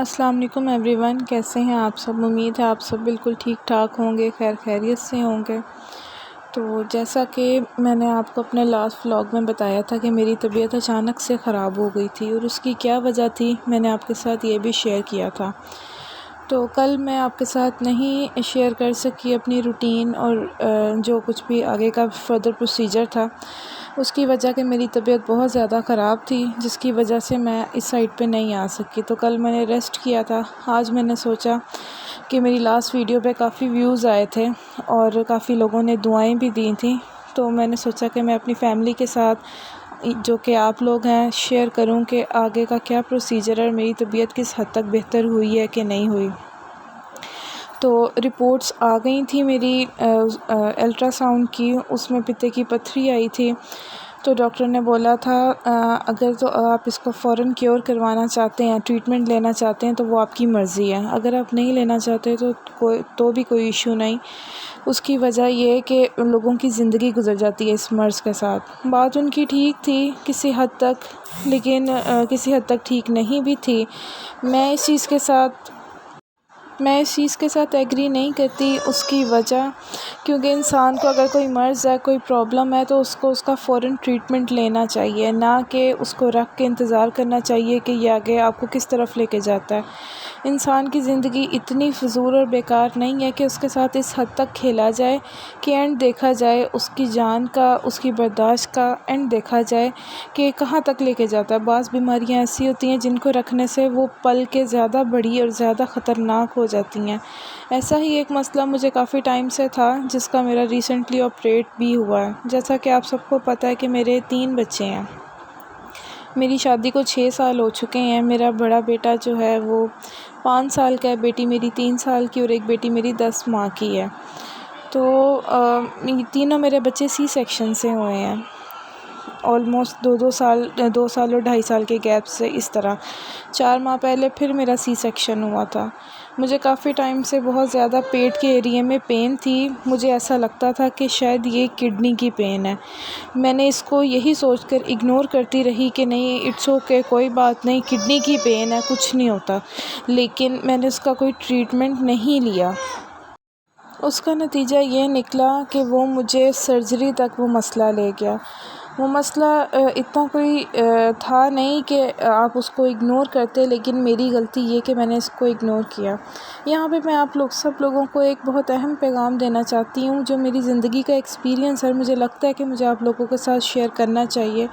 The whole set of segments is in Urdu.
السلام علیکم ایوری ون، کیسے ہیں آپ سب؟ امید ہے آپ سب بالکل ٹھیک ٹھاک ہوں گے، خیر خیریت سے ہوں گے۔ تو جیسا کہ میں نے آپ کو اپنے لاسٹ ولاگ میں بتایا تھا کہ میری طبیعت اچانک سے خراب ہو گئی تھی، اور اس کی کیا وجہ تھی میں نے آپ کے ساتھ یہ بھی شیئر کیا تھا۔ تو کل میں آپ کے ساتھ نہیں شیئر کر سکی اپنی روٹین اور جو کچھ بھی آگے کا فردر پروسیجر تھا، اس کی وجہ کہ میری طبیعت بہت زیادہ خراب تھی، جس کی وجہ سے میں اس سائٹ پہ نہیں آ سکی۔ تو کل میں نے ریسٹ کیا تھا۔ آج میں نے سوچا کہ میری لاسٹ ویڈیو پہ کافی ویوز آئے تھے اور کافی لوگوں نے دعائیں بھی دی تھیں، تو میں نے سوچا کہ میں اپنی فیملی کے ساتھ، جو کہ آپ لوگ ہیں، شیئر کروں کہ آگے کا کیا پروسیجر ہے اور میری طبیعت کس حد تک بہتر ہوئی ہے کہ نہیں ہوئی۔ تو رپورٹس آ گئی تھیں میری الٹرا ساؤنڈ کی، اس میں پتے کی پتھری آئی تھی۔ تو ڈاکٹر نے بولا تھا اگر تو آپ اس کو فوراً کیور کروانا چاہتے ہیں، ٹریٹمنٹ لینا چاہتے ہیں، تو وہ آپ کی مرضی ہے۔ اگر آپ نہیں لینا چاہتے تو بھی کوئی ایشو نہیں۔ اس کی وجہ یہ ہے کہ لوگوں کی زندگی گزر جاتی ہے اس مرض کے ساتھ۔ بات ان کی ٹھیک تھی کسی حد تک، لیکن کسی حد تک ٹھیک نہیں بھی تھی۔ میں اس چیز کے ساتھ ایگری نہیں کرتی، اس کی وجہ کیونکہ انسان کو اگر کوئی مرض ہے، کوئی پرابلم ہے، تو اس کو اس کا فوراً ٹریٹمنٹ لینا چاہیے، نہ کہ اس کو رکھ کے انتظار کرنا چاہیے کہ یہ آگے آپ کو کس طرف لے کے جاتا ہے۔ انسان کی زندگی اتنی فضول اور بیکار نہیں ہے کہ اس کے ساتھ اس حد تک کھیلا جائے کہ اینڈ دیکھا جائے اس کی جان کا، اس کی برداشت کا اینڈ دیکھا جائے کہ کہاں تک لے کے جاتا ہے۔ بعض بیماریاں ایسی ہوتی ہیں جن کو رکھنے سے وہ پل کے زیادہ بڑی اور زیادہ خطرناک ہو جاتی ہیں۔ ایسا ہی ایک مسئلہ مجھے کافی ٹائم سے تھا، جس کا میرا ریسنٹلی آپریٹ بھی ہوا ہے۔ جیسا کہ آپ سب کو پتہ ہے کہ میرے 3 بچے ہیں۔ میری شادی کو 6 سال ہو چکے ہیں۔ میرا بڑا بیٹا جو ہے وہ 5 سال کا ہے، بیٹی میری 3 سال کی، اور ایک بیٹی میری 10 ماہ کی ہے۔ تو تینوں میرے بچے سی سیکشن سے ہوئے ہیں، آلموسٹ 2 سال اور 2.5 سال کے گیپ سے۔ اس طرح 4 ماہ پہلے پھر میرا سی سیکشن ہوا تھا۔ مجھے کافی ٹائم سے بہت زیادہ پیٹ کے ایریے میں پین تھی۔ مجھے ایسا لگتا تھا کہ شاید یہ کڈنی کی پین ہے۔ میں نے اس کو یہی سوچ کر اگنور کرتی رہی کہ نہیں، اٹس اوکے، کوئی بات نہیں، کڈنی کی پین ہے، کچھ نہیں ہوتا، لیکن میں نے اس کا کوئی ٹریٹمنٹ نہیں لیا۔ اس کا نتیجہ یہ نکلا کہ وہ مجھے سرجری تک وہ مسئلہ لے گیا۔ وہ مسئلہ اتنا کوئی تھا نہیں کہ آپ اس کو اگنور کرتے، لیکن میری غلطی یہ کہ میں نے اس کو اگنور کیا۔ یہاں پہ میں آپ سب لوگوں کو ایک بہت اہم پیغام دینا چاہتی ہوں، جو میری زندگی کا ایکسپیرینس ہے۔ مجھے لگتا ہے کہ مجھے آپ لوگوں کے ساتھ شیئر کرنا چاہیے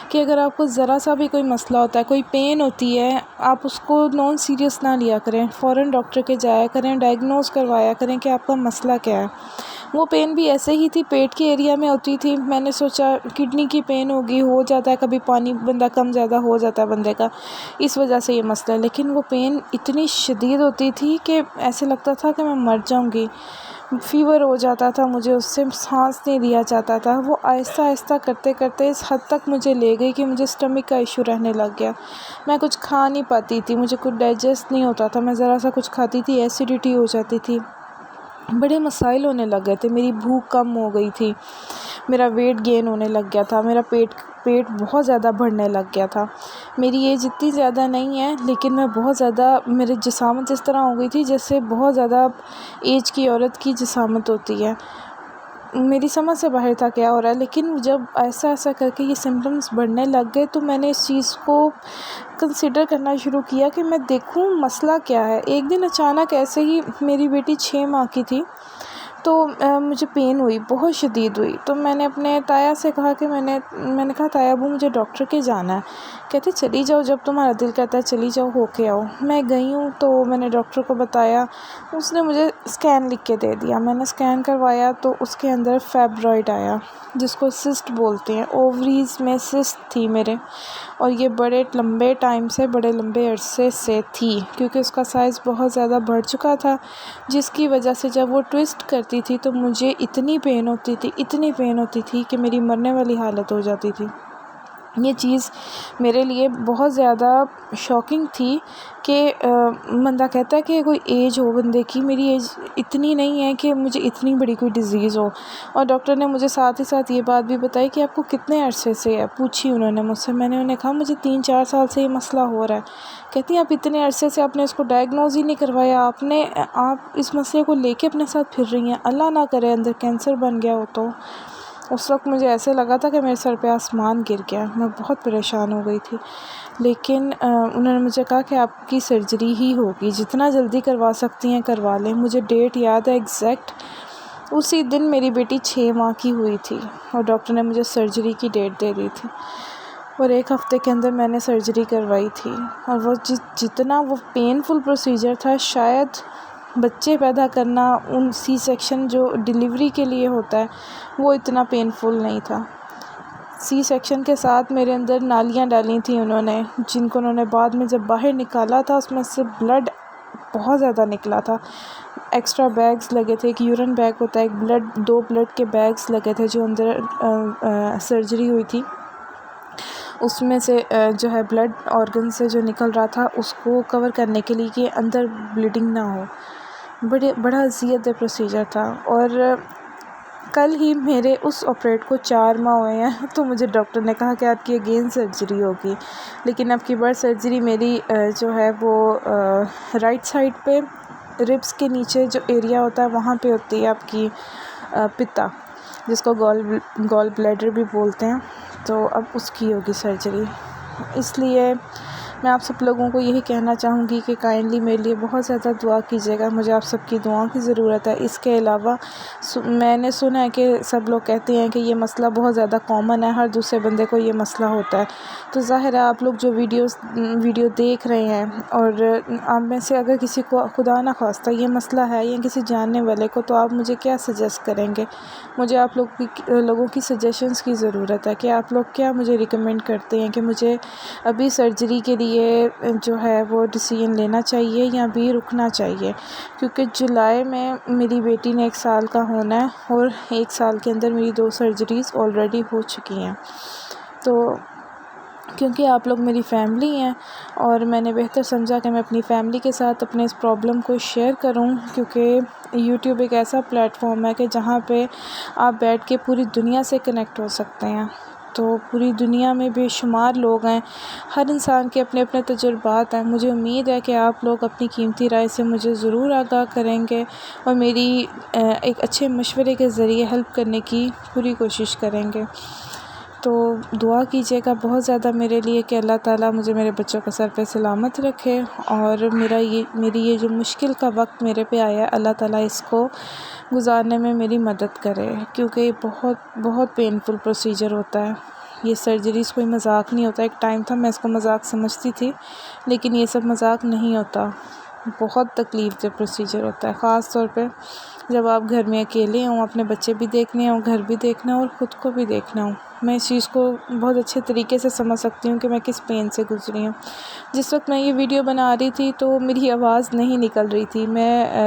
کہ اگر آپ کو ذرا سا بھی کوئی مسئلہ ہوتا ہے، کوئی پین ہوتی ہے، آپ اس کو نان سیریس نہ لیا کریں، فوراً ڈاکٹر کے جایا کریں، ڈائگنوز کروایا کریں کہ آپ کا مسئلہ کیا ہے۔ وہ پین بھی ایسے ہی تھی، پیٹ کے ایریا میں ہوتی تھی۔ میں نے سوچا کڈنی کی پین ہوگی، ہو جاتا ہے کبھی، پانی بندہ کم زیادہ ہو جاتا ہے بندے کا، اس وجہ سے یہ مسئلہ ہے۔ لیکن وہ پین اتنی شدید ہوتی تھی کہ ایسے لگتا تھا کہ میں مر جاؤں گی۔ فیور ہو جاتا تھا مجھے، اس سے سانس نہیں لیا جاتا تھا۔ وہ آہستہ آہستہ کرتے کرتے اس حد تک مجھے لے گئی کہ مجھے اسٹمک کا ایشو رہنے لگ گیا۔ میں کچھ کھا نہیں پاتی تھی، مجھے کچھ ڈائجسٹ نہیں ہوتا تھا۔ میں ذرا سا کچھ کھاتی تھی ایسیڈیٹی ہو جاتی تھی، بڑے مسائل ہونے لگ گئے تھے۔ میری بھوک کم ہو گئی تھی، میرا ویٹ گین ہونے لگ گیا تھا، میرا پیٹ بہت زیادہ بڑھنے لگ گیا تھا۔ میری ایج اتنی زیادہ نہیں ہے، لیکن میں بہت زیادہ، میری جسامت اس طرح ہو گئی تھی جیسے بہت زیادہ ایج کی عورت کی جسامت ہوتی ہے۔ میری سمجھ سے باہر تھا کیا ہو رہا ہے، لیکن جب ایسا ایسا کر کے یہ سمپٹمز بڑھنے لگ گئے تو میں نے اس چیز کو کنسیڈر کرنا شروع کیا کہ میں دیکھوں مسئلہ کیا ہے۔ ایک دن اچانک ایسے ہی، میری بیٹی 6 ماہ کی تھی، تو مجھے پین ہوئی، بہت شدید ہوئی۔ تو میں نے اپنے تایا سے کہا کہ میں نے کہا تایا ابو مجھے ڈاکٹر کے جانا ہے۔ کہتے چلی جاؤ، جب تمہارا دل کرتا ہے چلی جاؤ، ہو کے آؤ۔ میں گئی ہوں، تو میں نے ڈاکٹر کو بتایا، اس نے مجھے اسکین لکھ کے دے دیا۔ میں نے اسکین کروایا تو اس کے اندر فائبرائڈ آیا، جس کو سسٹ بولتے ہیں۔ اووریز میں سسٹ تھی میرے، اور یہ بڑے لمبے عرصے سے تھی، کیونکہ اس کا سائز بہت زیادہ بڑھ چکا تھا، جس کی وجہ سے جب وہ ٹویسٹ کرتی تھی تو مجھے اتنی پین ہوتی تھی کہ میری مرنے والی حالت ہو جاتی تھی۔ یہ چیز میرے لیے بہت زیادہ شاکنگ تھی کہ بندہ کہتا ہے کہ کوئی ایج ہو بندے کی، میری ایج اتنی نہیں ہے کہ مجھے اتنی بڑی کوئی ڈیزیز ہو۔ اور ڈاکٹر نے مجھے ساتھ ہی ساتھ یہ بات بھی بتائی کہ آپ کو کتنے عرصے سے ہے، پوچھی انہوں نے مجھ سے۔ میں نے انہیں کہا مجھے 3-4 سال سے یہ مسئلہ ہو رہا ہے۔ کہتی ہیں آپ اتنے عرصے سے آپ نے اس کو ڈائگنوز ہی نہیں کروایا، آپ اس مسئلے کو لے کے اپنے ساتھ پھر رہی ہیں، اللہ نہ کرے اندر کینسر بن گیا ہو تو۔ اس وقت مجھے ایسے لگا تھا کہ میرے سر پہ آسمان گر گیا، میں بہت پریشان ہو گئی تھی۔ لیکن انہوں نے مجھے کہا کہ آپ کی سرجری ہی ہوگی، جتنا جلدی کروا سکتی ہیں کروا لیں۔ مجھے ڈیٹ یاد ہے ایگزیکٹ، اسی دن میری بیٹی 6 ماہ کی ہوئی تھی اور ڈاکٹر نے مجھے سرجری کی ڈیٹ دے دی تھی، اور 1 ہفتے کے اندر میں نے سرجری کروائی تھی۔ اور وہ جتنا وہ پینفل پروسیجر تھا، شاید بچے پیدا کرنا ان سی سیکشن جو ڈیلیوری کے لیے ہوتا ہے وہ اتنا پینفل نہیں تھا۔ سی سیکشن کے ساتھ میرے اندر نالیاں ڈالی تھیں انہوں نے، جن کو انہوں نے بعد میں جب باہر نکالا تھا اس میں سے بلڈ بہت زیادہ نکلا تھا۔ ایکسٹرا بیگز لگے تھے، ایک یورین بیگ ہوتا ہے، 2 بلڈ کے بیگز لگے تھے جو اندر سرجری ہوئی تھی اس میں سے جو ہے بلڈ آرگن سے جو نکل رہا تھا اس کو کور کرنے کے لیے کہ اندر بلیڈنگ نہ ہو۔ بڑا اذیت دہ پروسیجر تھا، اور کل ہی میرے اس آپریٹ کو 4 ماہ ہوئے ہیں، تو مجھے ڈاکٹر نے کہا کہ آپ کی اگین سرجری ہوگی، لیکن آپ کی بڑ سرجری میری جو ہے وہ رائٹ سائڈ پہ ربس کے نیچے جو ایریا ہوتا ہے وہاں پہ ہوتی ہے آپ کی پتا، جس کو گال بلیڈر بھی بولتے ہیں، تو اب اس کی ہوگی سرجری۔ اس لیے میں آپ سب لوگوں کو یہی کہنا چاہوں گی کہ کائنڈلی میرے لیے بہت زیادہ دعا کیجیے گا، مجھے آپ سب کی دعاؤں کی ضرورت ہے۔ اس کے علاوہ میں نے سنا ہے کہ سب لوگ کہتے ہیں کہ یہ مسئلہ بہت زیادہ کامن ہے، ہر دوسرے بندے کو یہ مسئلہ ہوتا ہے، تو ظاہر ہے آپ لوگ جو ویڈیو دیکھ رہے ہیں اور آپ میں سے اگر کسی کو خدا نہ خواستہ یہ مسئلہ ہے یا کسی جاننے والے کو، تو آپ مجھے کیا سجیسٹ کریں گے؟ مجھے آپ لوگوں کی سجیشنز کی ضرورت ہے کہ آپ لوگ کیا مجھے ریکمینڈ کرتے ہیں کہ مجھے ابھی سرجری کے لیے جو ہے وہ ڈیسیژن لینا چاہیے یا بھی رکنا چاہیے، کیونکہ جولائی میں میری بیٹی نے 1 سال کا ہونا ہے اور 1 سال کے اندر میری 2 سرجریز آلریڈی ہو چکی ہیں۔ تو کیونکہ آپ لوگ میری فیملی ہیں اور میں نے بہتر سمجھا کہ میں اپنی فیملی کے ساتھ اپنے اس پرابلم کو شیئر کروں، کیونکہ یوٹیوب ایک ایسا پلیٹ فارم ہے کہ جہاں پہ آپ بیٹھ کے پوری دنیا سے کنیکٹ ہو سکتے ہیں۔ تو پوری دنیا میں بے شمار لوگ ہیں، ہر انسان کے اپنے اپنے تجربات ہیں۔ مجھے امید ہے کہ آپ لوگ اپنی قیمتی رائے سے مجھے ضرور آگاہ کریں گے اور میری ایک اچھے مشورے کے ذریعے ہیلپ کرنے کی پوری کوشش کریں گے۔ تو دعا کیجیے گا بہت زیادہ میرے لیے کہ اللہ تعالیٰ مجھے میرے بچوں کا سر پہ سلامت رکھے، اور میری یہ جو مشکل کا وقت میرے پہ آیا ہے، اللہ تعالیٰ اس کو گزارنے میں میری مدد کرے، کیونکہ یہ بہت بہت پینفل پروسیجر ہوتا ہے۔ یہ سرجریز کوئی مذاق نہیں ہوتا۔ ایک ٹائم تھا میں اس کو مذاق سمجھتی تھی، لیکن یہ سب مذاق نہیں ہوتا، بہت تکلیف دہ پروسیجر ہوتا ہے، خاص طور پہ جب آپ گھر میں اکیلے ہوں، اپنے بچے بھی دیکھنے ہوں، گھر بھی دیکھنا ہوں اور خود کو بھی دیکھنا ہوں۔ میں اس چیز کو بہت اچھے طریقے سے سمجھ سکتی ہوں کہ میں کس پین سے گزری ہوں۔ جس وقت میں یہ ویڈیو بنا رہی تھی تو میری آواز نہیں نکل رہی تھی،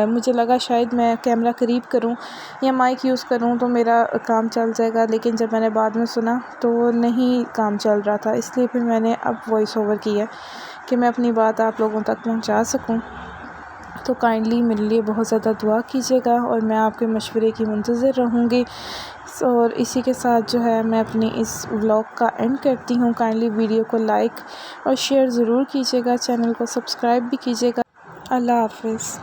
مجھے لگا شاید میں کیمرہ قریب کروں یا مائک یوز کروں تو میرا کام چل جائے گا، لیکن جب میں نے بعد میں سنا تو وہ نہیں کام چل رہا تھا، اس لیے پھر میں نے اب وائس اوور کیا کہ میں اپنی بات آپ لوگوں تک پہنچا سکوں۔ تو کائنڈلی میرے لیے بہت زیادہ دعا کیجیے گا اور میں آپ کے مشورے کی منتظر رہوں گی۔ اور اسی کے ساتھ جو ہے میں اپنی اس ولاگ کا اینڈ کرتی ہوں۔ کائنڈلی ویڈیو کو لائک اور شیئر ضرور کیجیے گا، چینل کو سبسکرائب بھی کیجیے گا۔ اللہ حافظ۔